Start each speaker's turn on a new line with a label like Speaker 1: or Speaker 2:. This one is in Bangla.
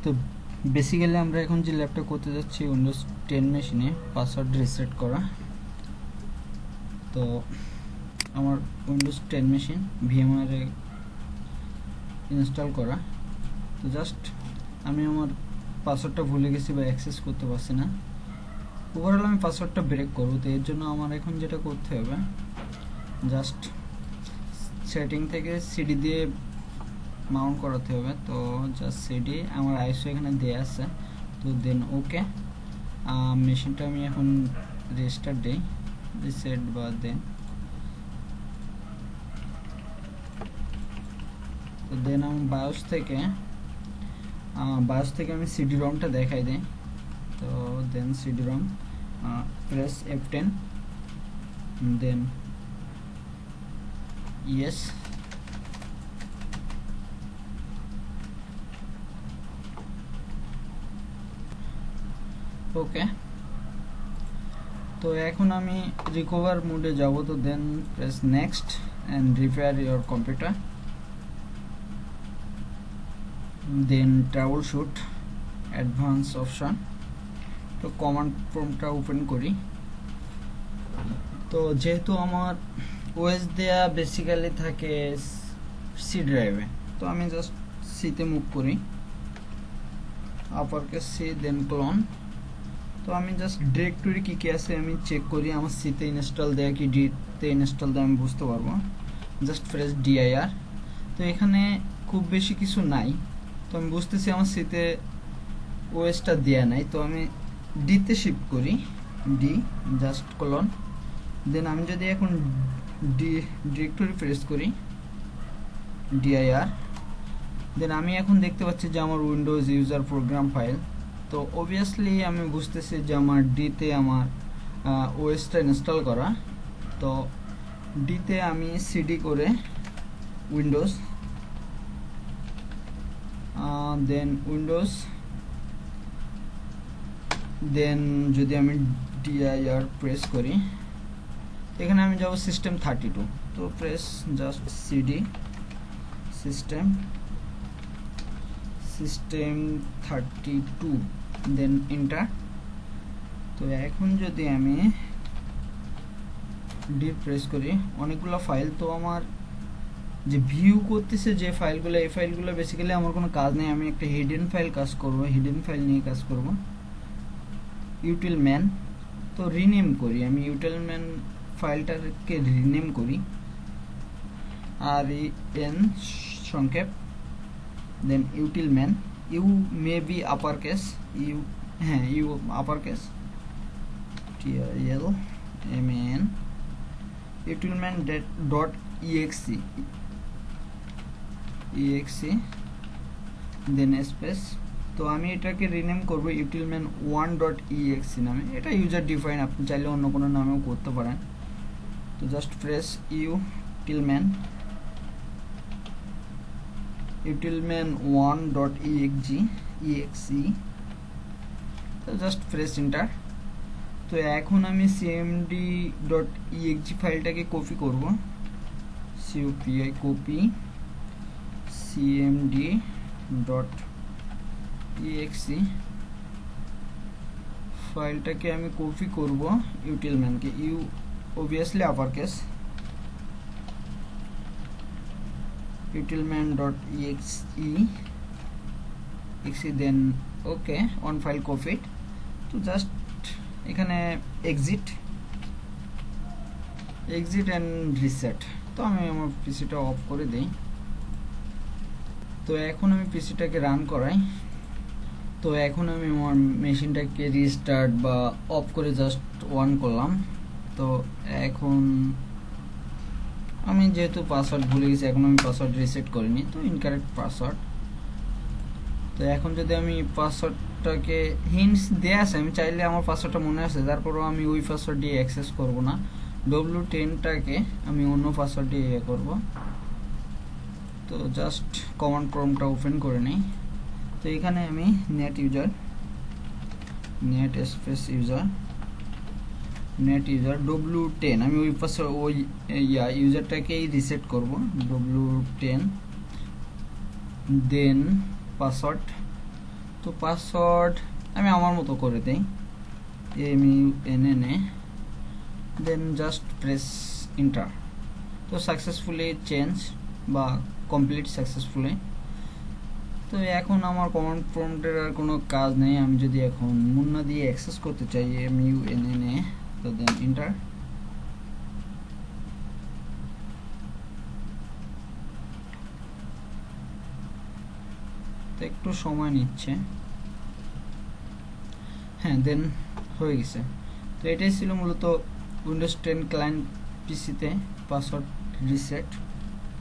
Speaker 1: তো বেসিক্যালি আমরা এখন যে ল্যাবটা করতে যাচ্ছি উইন্ডোজ 10 মেশিনে পাসওয়ার্ড রিসেট করা। তো আমার উইন্ডোজ 10 মেশিন ভিএমআর এ ইনস্টল করা। তো জাস্ট আমি আমার পাসওয়ার্ডটা ভুলে গেছি বা অ্যাক্সেস করতে পারছি না। ওভারঅল আমি পাসওয়ার্ডটা ব্রেক করব। তো এর জন্য আমার এখন যেটা করতে হবে, জাস্ট সেটিং থেকে সিডি দিয়ে মাউন্ট করাতে হবে। তো জাস্ট সিডি আমার আইএসও এখানে দেয়া আছে। তো দেন ওকে, মেশিনটা আমি এখন রেস্টার্ট দেই, রিসেট বা দেন। তো দেন আমি বায়োস থেকে আমি সিডি রমটা দেখাই দেই। তো then CD ROM press F10, then yes. Okay, তো এখন আমি রিকভার মোডে যাব। তো then press next and repair your computer, then troubleshoot advance option. তো কমান্ড প্রম্পটটা ওপেন করি। তো যেহেতু আমার ওএস দেয়া বেসিক্যালি থাকে সি ড্রাইভে, তো আমি জাস্ট সিতে মুভ করি, আপার কেস সি, দেন ক্লোন। তো আমি জাস্ট ডিরেক্টরি কী কী আছে আমি চেক করি, আমার সিতে ইনস্টল দেয়া কি ডিতে ইনস্টল দেয়া আমি বুঝতে পারবো। Just press DIR। তো এখানে খুব বেশি কিছু নাই, তো আমি বুঝতেছি আমার সিতে ওএসটা দেয়া নাই। তো আমি ডিতে শিফট করি, ডি, জাস্ট ক্লোন। দেন আমি যদি এখন ডিরেক্টরি প্রেস করি, DIR, দেন আমি এখন দেখতে পাচ্ছি যে আমার উইন্ডোজ ইউজার প্রোগ্রাম ফাইল। তো অবভিয়াসলি আমি বুঝতেছি যে আমার ডিতে আমার ওএসটা ইনস্টল করা। তো ডিতে আমি সিডি করে উইন্ডোজ, দেন উইন্ডোজ, দেন যদি আমি DIR প্রেস করি, এখানে আমি যাব সিস্টেম 32। তো press just CD system 32, then enter. তো এখন যদি আমি ডি প্রেস করি, অনেকগুলো ফাইল। তো আমার যে ভিউ করতেছে যে ফাইলগুলো, এই ফাইলগুলো বেসিক্যালি আমার কোনো কাজ নেই। আমি একটা হিডেন ফাইল কাজ করব, হিডেন ফাইল নিয়ে কাজ করব। ইউটিলম্যান, তো রিনেম করি আমি, ইউটিলম্যান ফাইলটাকে রিনেম করি REN সংক্ষেপ, then utilman, U may be upper case, U, হ্যাঁ U upper case, TILMAN, utilman dot exe, then space. তো আমি এটাকে রিনেম করব ইউটিলম্যান 1.exe নামে। এটা ইউজার ডিফাইন, আপনি চাইলে অন্য কোনো নামেও করতে পারেন। তো জাস্ট প্রেস ইউটিলম্যান 1.exe, তো জাস্ট প্রেস এন্টার। তো এখন আমি cmd.exe ফাইলটাকে কপি করব, COPI কপি cmd.exe ফাইলটাকে আমি কপি করব ইউটিলম্যানকে, U obviously upper case, utilman.exe, then okay, on file copied. তো জাস্ট এখানে এক্সিট অ্যান্ড রিসেট। তো আমি আমার পিসিটা অফ করে দিই। তো এখন আমি পিসিটাকে রান করাই। তো এখন আমি আমার মেশিনটাকে রিস্টার্ট বা অফ করে জাস্ট অন করলাম। তো এখন আমি যেহেতু পাসওয়ার্ড ভুলে গেছি, এখন আমি পাসওয়ার্ড রিসেট করিনি, তো ইনকারেক্ট পাসওয়ার্ড। তো এখন যদি আমি পাসওয়ার্ডটাকে হিন্টস দেয়া আছে, আমি চাইলে আমার পাসওয়ার্ডটা মনে আছে, তারপরেও আমি ওই পাসওয়ার্ড দিয়ে অ্যাক্সেস করব না। W10টাকে আমি অন্য পাসওয়ার্ড দিয়ে করব। তো জাস্ট কমান্ড প্রম্পটটা ওপেন করে নিই। তো এখানে আমি নেট স্পেস ইউজার W10, আমি ওই পাসওয়ার্ড ওই ইউজারটাকেই রিসেট করব, W10, দেন পাসওয়ার্ড। তো পাসওয়ার্ড আমি আমার মতো করে দেই, MUNNA, দেন জাস্ট প্রেস এন্টার। তো সাকসেসফুলি চেঞ্জ বা কমপ্লিট সাকসেসফুলি। তো এখন আমার কমান্ড প্রম্পটের আর কোনো কাজ নেই। আমি যদি এখন মুন্না দিয়ে অ্যাক্সেস করতে চাই MUNNA, তো দেন এন্টার। তো একটু সময় নিচ্ছে, হ্যাঁ দেন হয়ে গেছে। তো এটাই ছিল মূলত উইন্ডোজ 10 ক্লায়েন্ট পিসিতে পাসওয়ার্ড রিসেট।